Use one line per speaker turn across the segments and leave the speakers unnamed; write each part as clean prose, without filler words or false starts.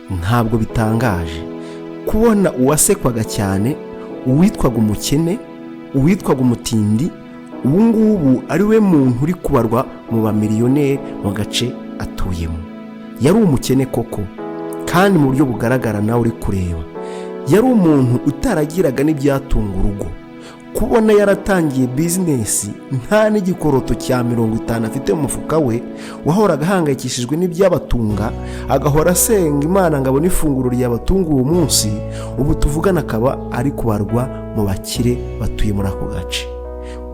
ntabwo bitangaje kubona uwasekwaga cyane, uwitwaga umukene, uwitwaga umutindi, ubu ngubu ari we muntu uri kubarwa mu bamiliyoneri mu gace atuyemo. Yari umukene koko, kandi mu buryo bugaragara nawe uri kureba. Yari umuntu utaragiraga n'ibyatunga urugo. Kubona yaratangiye bizinesi nta n'igikoroto cya 50 afite mu mufuka we, wahoraga ahangayikishijwe n'ibyabatunga, agahora asenga Imana ngo abone ifunguro ryabatunga uwo munsi, ubu tuvugana akaba ari kubarwa mu bakire batuye muri ako gace.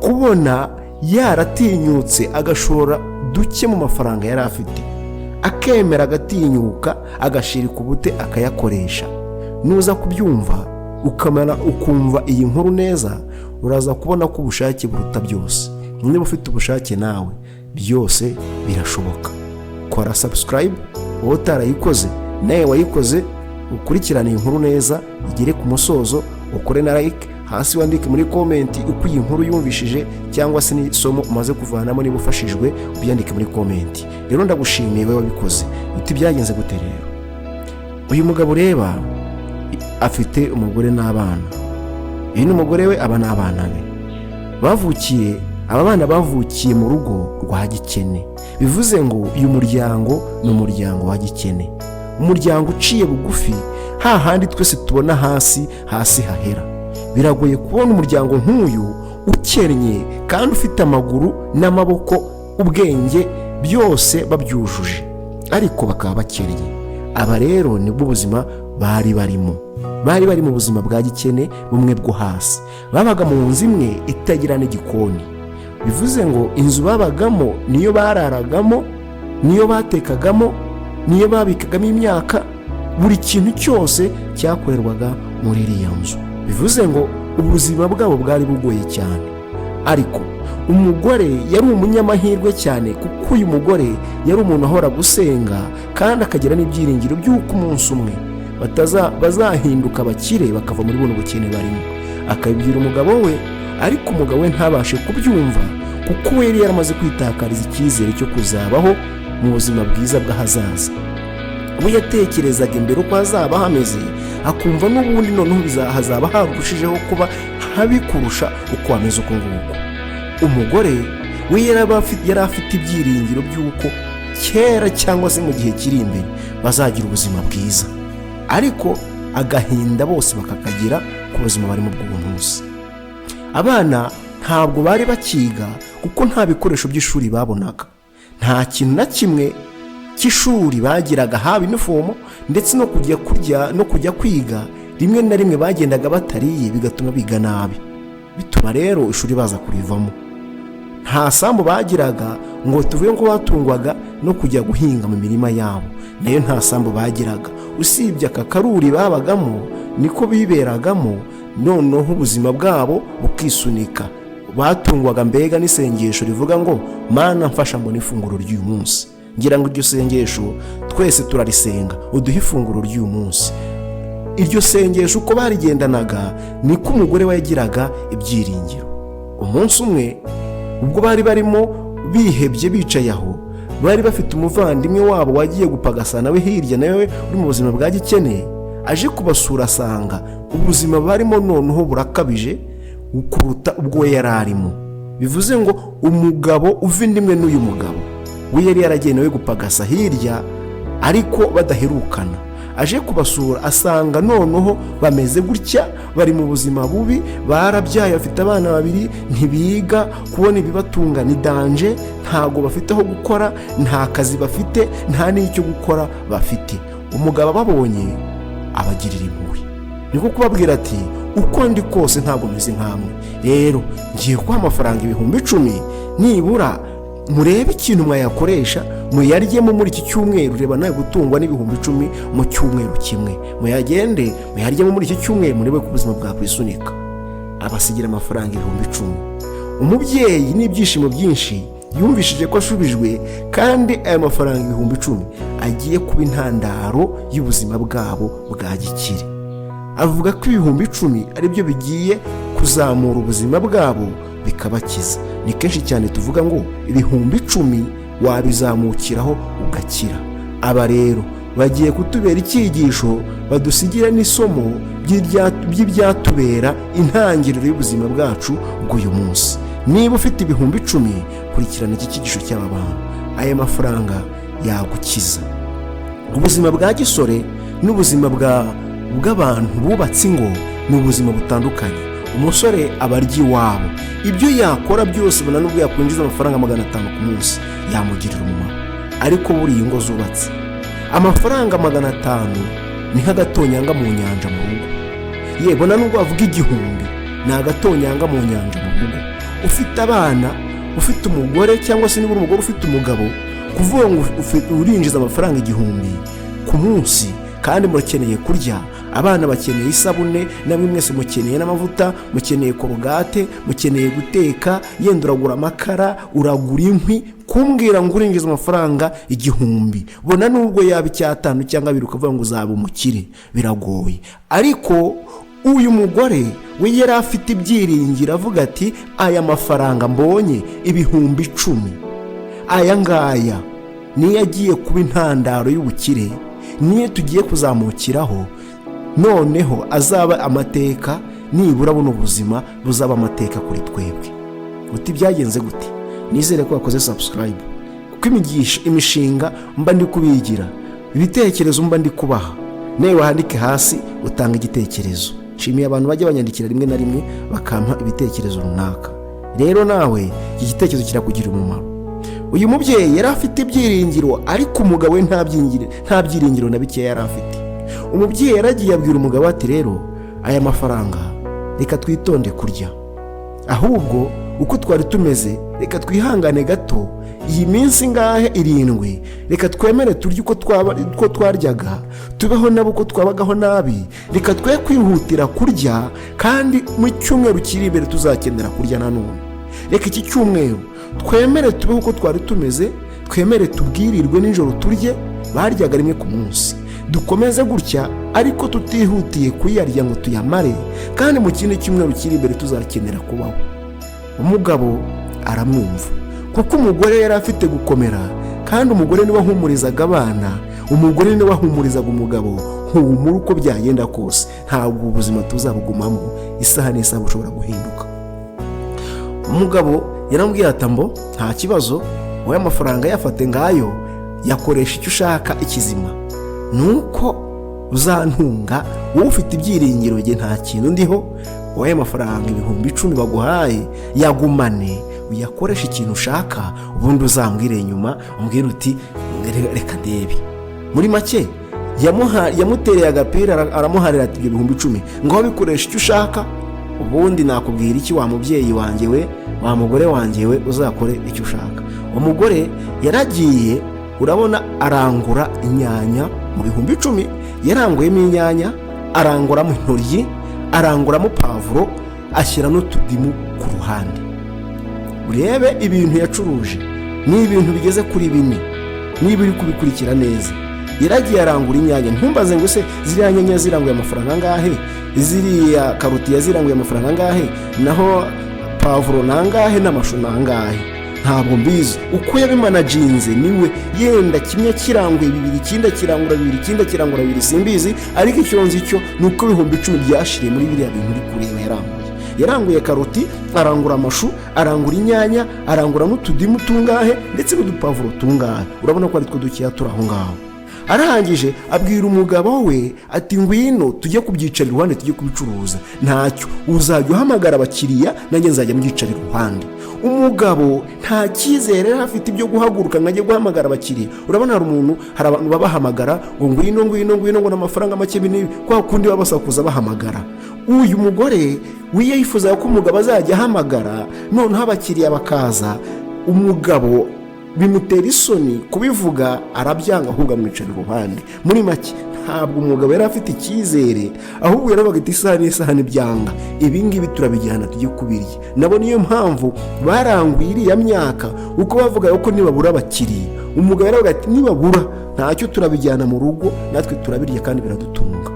Kubona yaratinyutse agashora duke mu mafaranga yari afite, akemera agatinyuka agashirika ubute akayakoresha. Nuza kubyumva ukamara ukumva iyi nkuru neza, uraza kubona ko ubushake buruta byose. Niba ufite ubushake nawe, byose birashoboka. Kora subscribe wowe utarayikoze, nawe wayikoze, ukurikirane iyi nkuru neza igere ku musozo, ukore na like, hasi wandike muri comment uko iyi nkuru yumvishije cyangwa se n'isomo umaze kuvanamo. Niba ufashijwe ubyandike muri comment. Rero ndagushimiye wewe wabikoze. Uti byagenze gute rero? Uyu mugabo reba afite umugore n'abana. Uyu n'umugore we, aba n'abana be. Aba bana bavukiye mu rugo rwa gikene. Bivuze ngo uyu muryango ni umuryango wa gikene, umuryango uciye bugufi, hahandi twese tubona hasi hahera. Biragoye kubona umuryango nk'uyu ukennye kandi ufite amaguru n'amaboko, ubwenge byose babyujuje, ariko bakaba bakennye. Aba rero nibwo ubuzima bari bari mu buzima bwa gikene bumwe bwo hasi. Babaga mu nzu imwe itagira n'igikoni. Bivuze ngo inzu babagamo niyo bararagamo, niyo batekagamo, niyo babikagamo imyaka, buri kintu cyose cyakorerwaga muri iriya nzu. Bivuze ngo ubuzima bwabo bwari bugoye cyane. Ariko umugore yari umunyamahirwe cyane, kuko uyu mugore yari umuntu ahora gusenga kandi akagira n'ibyiringiro by'uko umunsi umwe bazahinduka abakire bakava muri buno bukene barimo. Akabibwira umugabo we, ariko umugabo we ntabashe kubyumva, kuko we yari yaramaze kwitakariza icyizere cyo kuzabaho mu buzima bwiza bw'ahazaza. We yatekerezaga imbere uko hazaba hameze, akumva n'ubundi noneho hazaba harushijeho kuba habi kurusha uko hameze uko nguko. Umugore we yari afite ibyiringiro by'uko kera cyangwa se mu gihe kiri imbere bazagira ubuzima bwiza, ariko agahinda bose bakakagira ku buzima barimo bw'uwo munsi. Abana ntabwo bari bakiga, kuko nta bikoresho by'ishuri babonaga, nta kintu na kimwe cy'ishuri bagiraga, haba inifomo ndetse no kujya kurya no kujya kwiga. Rimwe na rimwe bagendaga batariye, bigatuma biga nabi, bituma rero ishuri baza kurivamo. Nta sambu bagiraga ngo tuvuge ngo batungwaga no kujya guhinga mu mirima yabo, nayo nta sambu bagiraga. Usibye aka karuri babagamo niko biberagamo, noneho ubuzima bwabo bukisunika. Batungwaga mbega n'isengesho rivuga ngo Mana mfasha mbona ifunguro ry'uyu munsi. Ngira ngo iryo sengesho twese turarisenga, uduhe ifunguro ry'uyu munsi. Iryo sengesho uko barigendanaga niko umugore we yagiraga ibyiringiro. Umunsi umwe ubwo bari barimo bihebye bicaye aho, bari bafite umuvandimwe wabo wagiye gupagasa nawe hirya, nawe uri mu buzima bwa gikene. Aje kubasura asanga ubuzima barimo noneho burakabije kuruta ubwo we yari arimo. Bivuze ngo umugabo uva indimwe n'uyu mugabo, we yari yaragenewe gupagasa hirya, ariko badaherukana. Aje kubasura asanga noneho bameze gutya, bari mu buzima bubi, barabyaye, bafite abana 2, ntibiga, kubona ibibatunga ni danje, ntago bafite aho gukora, nta kazi bafite, nta n'icyo gukora bafite. Umugabo babonye abagirira impuhwe, niko kubabwira ati uko ndi kose ntabwo meze nkamwe, rero ngiye kuha amafaranga 10,000, nibura murebe ikintu mwayakoresha, muyaryemo muri iki cyumweru. Reba nawe gutungwa n'10,000 mu cyumweru kimwe, muyagende muyaryemo muri iki cyumweru, murebe ko ubuzima bwakwisunika. Abasigira amafaranga 10,000. Umubyeyi n'ibyishimo byinshi yumvishije ko ashubijwe, kandi aya mafaranga 10,000 agiye kuba intandaro y'ubuzima bwabo bwa gikire. Avuga ko 10,000 ari byo bigiye kuzamura ubuzima bwabo bikabakiza. Ni kenshi cyane tuvuga ngo 10,000 wabizamukiraho ugakira. Aba rero bagiye kutubera icyigisho, badusigira n'isomo by'ibyatubera intangiriro y'ubuzima bwacu bw'uyu munsi. Niba ufite ibihumbi 10, kurikirana iki cyigisho cy'aba bantu. Aya mafaranga yagukiza. Ubuzima bwa gisore n'ubuzima bw'abantu bubatse ingo ni ubuzima butandukanye. Umusore aba arya iwabo, ibyo yakora byose ubona nubwo yakwinjiza amafaranga 500 ku munsi yamugirira umumaro. Ariko buriya ingo zubatse, amafaranga 500 ni nk'agatonyanga mu nyanja mu rugo. Yego na nubwo wavuga 1000 ni agatonyanga mu nyanja mu rugo. Ufite abana, ufite umugore cyangwa se niba umugore ufite umugabo, kuvuga ngo urinjiza amafaranga 1000 ku munsi kandi murakeneye kurya, abana bakeneye isabune, namwe mwese mukeneye n'amavuta, mukeneye korogate, mukeneye guteka, yenda uragura amakara, uragura inkwi, kumbwira ngo urinjiza amafaranga 1000, bona nubwo yaba 5 cyangwa 2 ukavuga ngo uzaba umukire, biragoye. Ariko uyu mugore we yari afite ibyiringiro, avuga ati aya mafaranga mbonye ibihumbi 10, aya ngaya niyo agiye kuba intandaro y'ubukire, niyo tugiye kuzamukiraho, noneho azaba amateka, nibura buno ubuzima buzaba amateka kuri twebwe. Uti byagenze gute? Nizere ko wakoze subscribe, kuko imishinga mba ndi kubigira, ibitekerezo mba ndi kubaha. Nawe wandike hasi utanga igitekerezo. Nshimiye abantu bajya banyandikira rimwe na rimwe bakampa ibitekerezo runaka. Rero nawe iki gitekerezo kirakugira umumaro. Uyu mubyeyi yari afite ibyiringiro, ariko umugabo we nta byiringiro na bike yari afite. Umubyeyi yaragiye abwira umugabo ati rero aya mafaranga reka twitonde kurya, ahubwo uko twari tumeze reka twihangane gato, iyi minsi ngahe 7 reka twemere turye uko twaryaga, tubeho nabo uko twabagaho nabi. Reka twe kwihutira kurya, kandi mu cyumweru kiri imbere tuzakenera kurya nanone. Reka iki cyumweru twemere tubeho uko twari tumeze, twemere tubwirirwe nijoro turye, baryaga rimwe ku munsi. Dukomeze gutya, ariko tutihutiye kuyarya ngo tuyamare, kandi mu kindi cyumweru kiri imbere tuzakenera kubaho. Umugabo aramwumva, kuko umugore yari afite gukomera, kandi umugore niwe wahumurizaga abana, umugore niwe wahumurizaga umugabo. Humura uko byagenda kose, ntabwo ubuzima tuzabugumamo, isaha n'isaha bushobora guhinduka. Umugabo yarambwiye ati mbo nta kibazo, wowe amafaranga yafate ngayo, yakoresha icyo ushaka, ikizima nuko uzantunga, wowe ufite ibyiringiro nge nta kintu ndiho. Wowe amafaranga ibihumbi 10 baguhaye yagumane, uyakoresha ikintu ushaka, ubundi uzambwire nyuma umbwire uti reka ndebe. Muri make yamutereye agapira, aramuharira ati ibihumbi 10 ngo bikoresha icyo ushaka, ubundi nakubwira iki wa mubyeyi wanjye we, wa mugore wanjye we, uzakore icyo ushaka. Umugore yaragiye, urabona, arangura inyanya mu bihumbi 10, yaranguyemo inyanya, aranguramo intoryi, aranguramo pavuro, ashyira n'utudimu ku ruhande. Urebe ibintu yacuruje ni ibintu bigeze kuri 4, niba uri kubikurikira neza. Yaragiye arangura inyanya, ntumbaze ngo se ziriya nyanya ziranguye amafaranga angahe, ziriya karoti yaziranguye amafaranga angahe, naho pavuro nangahe, n'amashu nangahe, ntabwo mbizi. Uko yabimanajinze niwe, yenda kimwe kiranguye 2, ikindi kirangura 2, ikindi kirangura 2, simbizi. Ariko icyo nzi cyo nuko ibihumbi 10 byashiriye muri biriya bintu uri kureba. Yaranguye karoti, arangura amashu, arangura inyanya, arangura n'utudimu tungahe, ndetse n'udupavuro tungahe. Urabona ko ari two dukiya turi aho ngaho. Arangije abwira umugabo we ati ngwino tujye kubyicara iruhande, tujye kubicuruza, ntacyo uzajya uhamagara abakiriya, nanjye nzajya mubyicara iruhande. Umugabo nta cyizere afite ibyo guhaguruka ngo ajye guhamagara abakiriya. Urabona hari abantu babahamagara ngo ngwino ngo n'amafaranga make binini, kwa kundi babasakuza bahamagara. Uyu mugore wiye yifuza ko umugabo azajya ahamagara, noneho abakiriya bakaza. Umugabo bimutera isoni kubivuga, arabyanga, ahubwo amwicara iruhande. Muri make ntabwo umugabo yari afite icyizere, ahubwo yarabaga ati isaha n'isaha n'ibyanga, ibi ngibi turabijyana tujye kubirya. Nabo niyo mpamvu baranguye iriya myaka, uko bavuga ko nibabura abakiriya. Umugabo yaravuga ati nibabura ntacyo, turabijyana mu rugo, natwe turabirya kandi biradutunga.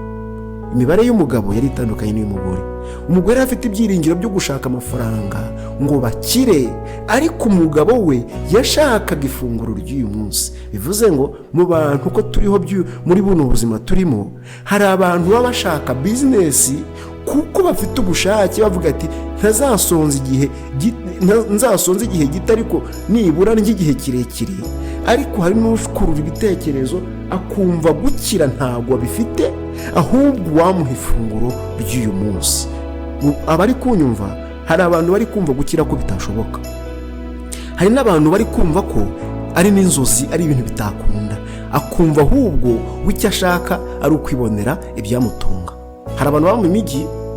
imibare y'umugabo yari itandukanye n'iy'umugore. Umugore yari afite ibyiringiro byo gushaka amafaranga ngo bakire, ariko umugabo we yashakaga ifunguro ry'uyu munsi. Bivuze ngo mu bantu uko turiho muri buno buzima turimo, hari abantu baba bashaka bizinesi kuko bafite ubushake, bavuga ati nzasonza igihe gito ariko nibura ry'igihe kirekire. Ariko hari n'ukurura ibitekerezo akumva gukira ntabwo abifite, ahubwo wamuha ifunguro ry'uyu munsi. Abari kunyumva, hari abantu bari kumva gukira ko bitashoboka, hari n'abantu bari kumva ko ari n'inzozi, ari ibintu bitakunda, akumva ahubwo w'icyo ashaka ari ukwibonera ibyamutunga. Hari abantu baba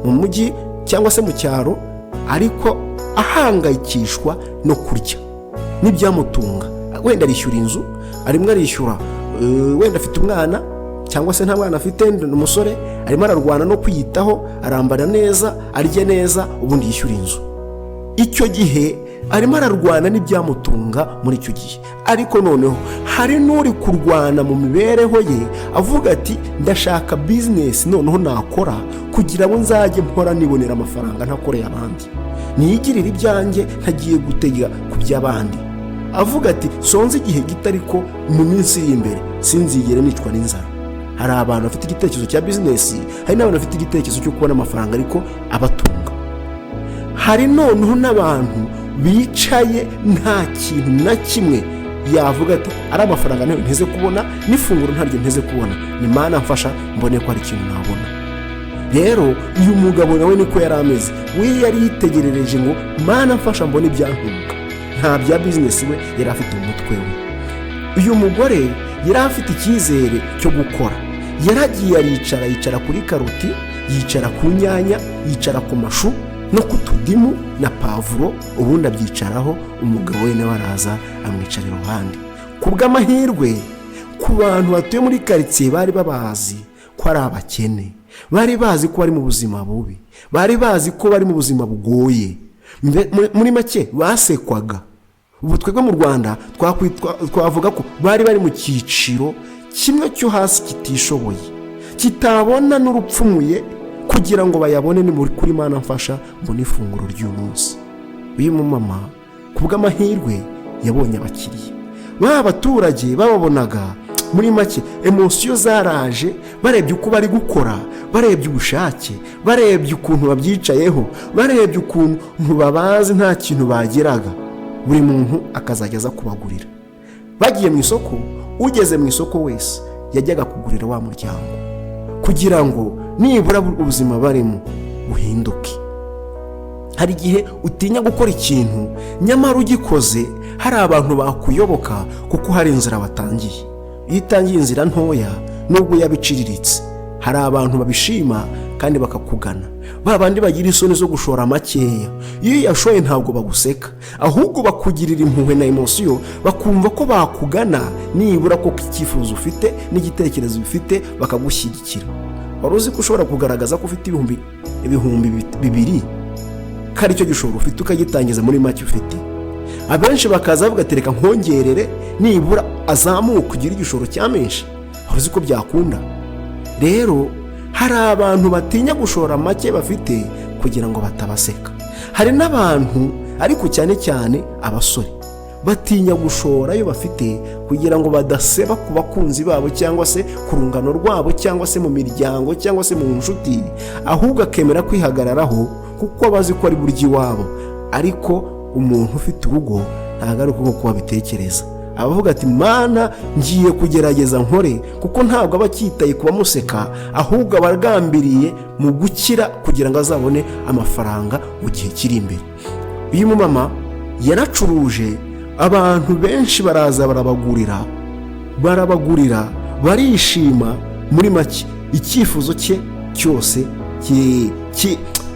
mu mujyi cyangwa se mu cyaro, ariko ahangayikishwa no kurya n'ibyamutunga. Wenda arishyura inzu, arimo arishyura, wenda afite umwana cyangwa se nta mwana afite, ni umusore, arimo ararwana no kwiyitaho, arambara neza, arye neza, ubundi yishyura inzu. Icyo gihe arimo ararwana n'ibyamutunga muri icyo gihe. Ariko noneho hari n'uri kurwana mu mibereho ye avuga ati ndashaka bizinesi noneho nakora kugira ngo nzajye mpora nibonera amafaranga ntakoreye abandi, niyigirire ibyanjye ntagiye gutega ku by'abandi. Avuga ati sonze igihe gito ariko mu minsi iri imbere sinzigere nicwa n'inzara. Hari abantu bafite igitekerezo cya bizinesi, hari n'abantu bafite igitekerezo cyo kubona amafaranga ariko abatunga. Hari noneho n'abantu bicaye nta kintu na kimwe yavuga ati ari amafaranga nayo nteze kubona, n'ifunguro ntaryo nteze kubona, ni Mana mfasha mbone ko hari ikintu nabona. Rero uyu mugabo nawe niko yari ameze, we yari yitegerereje ngo Mana mfasha mbone ibyantunga, nta bya bizinesi we yari afite mu mutwe we. Uyu mugore yari afite icyizere cyo gukora, yaragiye yicara kuri karoti, yicara ku nyanya, yicara ku mashu no ku tudimu na pavuro, ubundi abyicaraho. Umugabo we nawe araza amwicara iruhande. Ku bw'amahirwe, ku bantu batuye muri karitsiye bari babazi ko ari abakene, bari bazi ko bari mu buzima bubi, bari bazi ko bari mu buzima bugoye, muri make basekwaga. Ubu twebwe mu Rwanda twavuga ko bari mu cyiciro kimwe cyo hasi kitishoboye, kitabona n'urupfumuye kugira ngo bayabone. Ni kuri Mana mfasha mbone ifunguro ry'uyu munsi. Uyu mumama ku bw'amahirwe yabonye abakiriya, abaturage bababonaga muri make, emosiyo zaraje, barebye uko bari gukora, barebye ubushake, barebye ukuntu babyicayeho, barebye ukuntu babazi nta kintu bageraga. Buri muntu akazajya aza kubagurira. Bagiye mu isoko, ugeze mu isoko wese yajyaga kugurira wa muryango kugira ngo nibura ubuzima barimo buhinduke. Hari igihe utinya gukora ikintu, nyamara ugikoze hari abantu bakuyoboka kuko hari inzira watangiye. Iyo utangiye inzira ntoya nubwo yabiciriritse, hari abantu babishima kandi bakakugana. Babandi bagira isoni zo gushora makeya, iyo yashoye ntabwo baguseka, ahubwo bakugirira impuhwe na emosiyo, bakumva ko bakugana nibura ko icyifuzo ufite n'igitekerezo ufite bakagushyigikira. Wari uzi ko ushobora kugaragaza ko ufite ibihumbi 2 ko ari cyo gishoro ufite, ukagitangiza muri make ufite. Abenshi bakaza bavuga ati reka nkongerere nibura azamuka kugira igishoro cya menshi. Wari uzi ko byakunda? Rero hari abantu batinya gushora make bafite kugira ngo batabaseka. Hari n'abantu, ariko cyane cyane abasore, batinya gushora iyo bafite kugira ngo badaseba ku bakunzi babo cyangwa se ku rungano rwabo cyangwa se mu miryango cyangwa se mu nshuti, ahubwo akemera kwihagararaho kuko abazi ko ari buryo iwabo. Ariko umuntu ufite urugo ntabwo ari uko babitekereza. Abavuga ati Mana ngiye kugerageza nkore, kuko ntabwo aba akitaye kuba museka, ahubwo abagambiriye mu gukira kugira ngo azabone amafaranga mu gihe kiri imbere. Uyu mumama yaracuruje, abantu benshi baraza barabagurira, barishima. Muri make icyifuzo cye cyose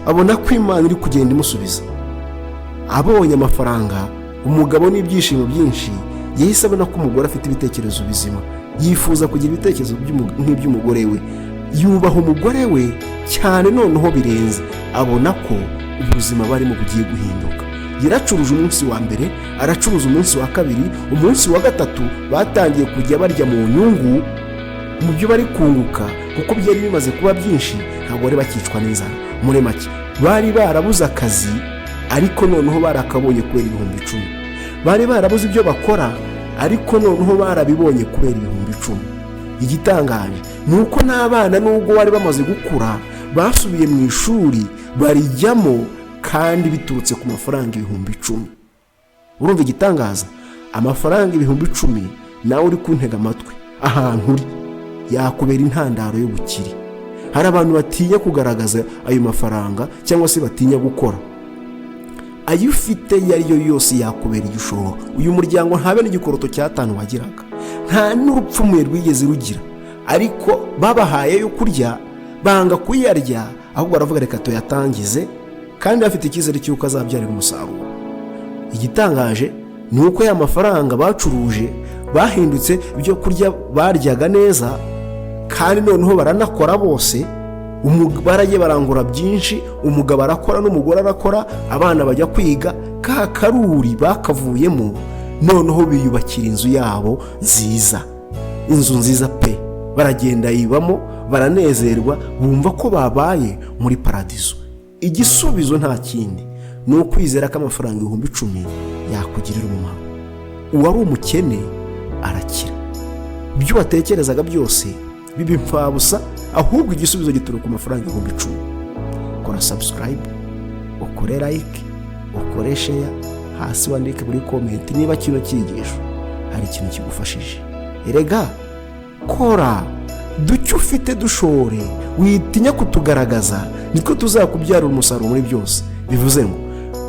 abona ko Imana iri kugenda imusubiza. Abonye amafaranga, umugabo n'ibyishimo byinshi, yahise abona ko umugore afite ibitekerezo bizima, yifuza kugira ibitekerezo nk'iby'umugore we, yubaha umugore we cyane, noneho birenze, abona ko ubuzima barimo bugiye guhinduka. Yaracuruje umunsi wa mbere, aracuruza umunsi wa kabiri, umunsi wa gatatu batangiye kujya barya mu nyungu, mu byo bari kunguka, kuko byari bimaze kuba byinshi, ntabwo bari bakicwa n'inzara. Muri make bari barabuze akazi, ariko noneho barakabonye kubera ibihumbi 10. Bari barabuze ibyo bakora, ariko noneho barabibonye kubera ibihumbi 10. Igitangaje ni uko n'abana nubwo bari bamaze gukura basubiye mu ishuri barijyamo, kandi biturutse ku mafaranga ibihumbi 10. Urumva igitangaza? Amafaranga ibihumbi 10 nawe uri kuntega amatwi ahantu uri yakubera intandaro y'ubukire. Hari abantu batinya kugaragaza ayo mafaranga cyangwa se batinya gukora. Ayo ufite yariyo yose yakubera igishoro. Uyu muryango ntabe n'igikoroto cya 5 wagiraga, nta n'urupfumuye rwigeze rugira, ariko babahaye yo kurya banga kuyarya, ahubwo baravuga reka tuyatangize, kandi bafite icyizere cy'uko azabyarira umusaruro. Igitangaje ni uko ya mafaranga bacuruje bahindutse ibyo kurya baryaga neza, kandi noneho baranakora bose. Baragiye barangura byinshi, umugabo arakora n'umugore arakora, abana bajya kwiga, ka karuri bakavuyemo noneho biyubakira inzu yabo nziza, inzu nziza pe. Baragenda yibamo, baranezerwa, bumva ko babaye muri paradizo. Igisubizo nta kindi ni ukwizera ko amafaranga ibihumbi 10 yakugirira umumaro. Uwari umukene arakira, ibyo watekerezaga byose biba impfabusa, ahubwo igisubizo gituruka ku mafaranga ibihumbi 10. Kora subscribe, ukore like, ukore share, hasi wandike muri comment niba kino cyigisho hari ikintu kigufashije. Erega kora ducyo ufite dushore, witinya kutugaragaza, niko tuzakubyarira umusaruro muri byose. Bivuze ngo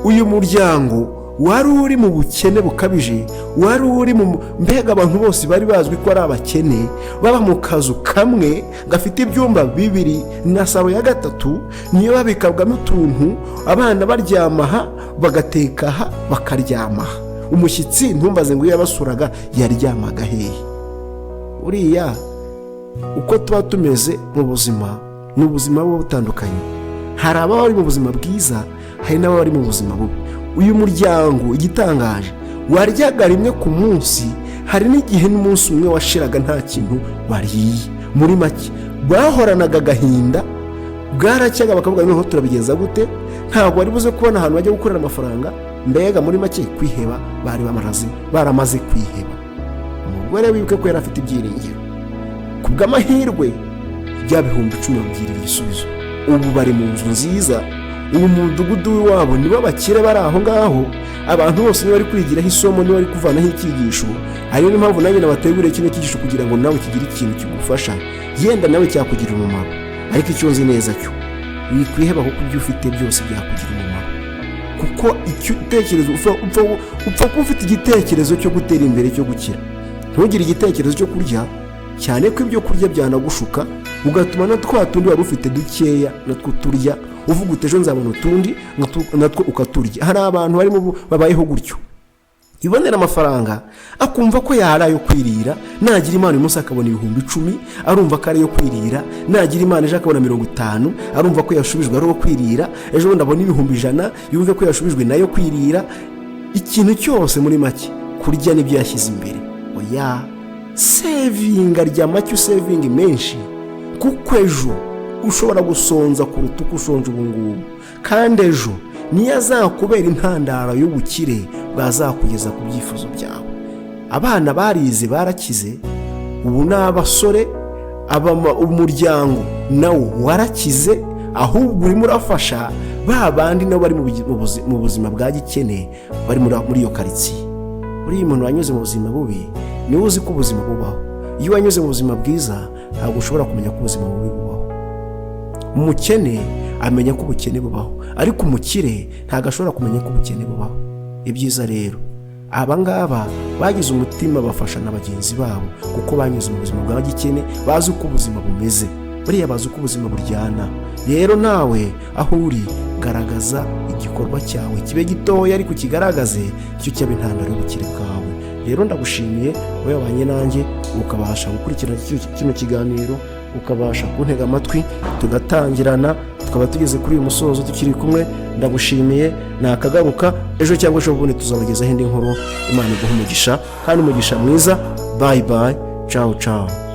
uyu muryango wari uri mu bukene bukabije, wari uri mu mbega abantu bose bari bazwi ko ari abakene, baba mu kazu kamwe gafite ibyumba 2 na saro ya 3, niyo babikabwamo utuntu, abana baryamaha, bagatekaha, bakaryamaha. Umushyitsi ntumbaze ngo yabasuraga yaryamaga hehe. Uriya uko tuba tumeze mu buzima, n'ubuzima buba butandukanye. Hari abari mu buzima bwiza, hari n'abari mu buzima bubi. Uyu muryango igitangaje waryaga rimwe ku munsi, hari n'igihe n'umunsi umwe washiraga nta kintu wariye. Muri make bahoranaga agahinda, bwaracyaga bakavuga noneho turabigenza gute, ntabwo wari buze kubona ahantu bajya gukorera amafaranga. Mbega muri make kwiheba, bari baramaze kwiheba. Umugore wibuke ko yari afite ibyiringiro, kubw'amahirwe bya bihumbi 10 byirira igisubizo. Ubu bari mu nzu nziza, ubu mu mudugudu wabo nibo bakire bari aho ngaho, abantu bose niba bari kwigiraho isomo, niba bari kuvanaho icyigisho. Ariyo mpamvu nanjye nabateguriye kino cyigisho kugira ngo nawe kigire ikintu kigufasha, yenda nawe cyakugirira umumaro. Ariko icyo nzi neza cyo wikwiheba, kuko ibyo ufite byose byakugira umumaro, kuko icyo utekerezo upfa kuba ufite igitekerezo cyo gutera imbere, cyo gukira. Ntugire igitekerezo cyo kurya, cyane ko ibyo kurya byanagushuka, ugatuma na twa tundi wari ufite dukeya natwo turya, uvuga utejo nzabona utundi natwo ukaturya. Hari abantu barimo babayeho gutyo, ibonera amafaranga akumva ko yarayo kwirira, nagira Imana uyu munsi akabona ibihumbi 10, arumva ko ari yo kwirira. Nagira Imana ejo akabona 50, arumva ko yashubijwe ari yo kwirira. Ejo ndabona ibihumbi 100, yumve ko yashubijwe nayo kwirira. Ikintu cyose muri make kurya nibyo yashyize imbere. Oya, saving arya make, saving menshi, kuko ejo ushobora gusonza kuruta uko ushonje ubu ngubu, kandi ejo niyo azakubera intandaro y'ubukire bwazakugeza ku byifuzo byawe. Abana barize barakize, ubu n'abasore, umuryango nawo warakize, ahubwo urimo urafasha ba bandi nabo bari mu buzima bwa gikene, bari muri iyo karitsiye. Uriya muntu wanyuze mu buzima bubi niwe uzi ko ubuzima bubaho. Iyo wanyuze mu buzima bwiza ntabwo ushobora kumenya ko ubuzima bubi bubaho. Umukene amenya ko ubukene bubaho, ariko umukire ntabwo ashobora kumenya ko ubukene bubaho. Ibyiza rero abangaba bagize umutima bafasha na bagenzi babo, kuko banyuze mu buzima bwa gikene, bazi uko ubuzima bumeze. Buriya bazi uko ubuzima buryana. Rero nawe aho uri, garagaza igikorwa cyawe, kibe gitoya ariko kigaragaze, cyo cyaba intandaro y'ubukire bwawe. Rero ndagushimiye wowe wabanye nanjye, ukabasha gukurikirana kino kiganiro, ukabasha kuntega amatwi, tugatangirana, tukaba tugeze kuri uyu musozo tukiri kumwe. Ndagushimiye, nakagaruka ejo cyangwa ejo bundi tuzabagezaho indi nkuru. Imana iguhe umugisha, kandi umugisha mwiza. Bye bye, ciao ciao.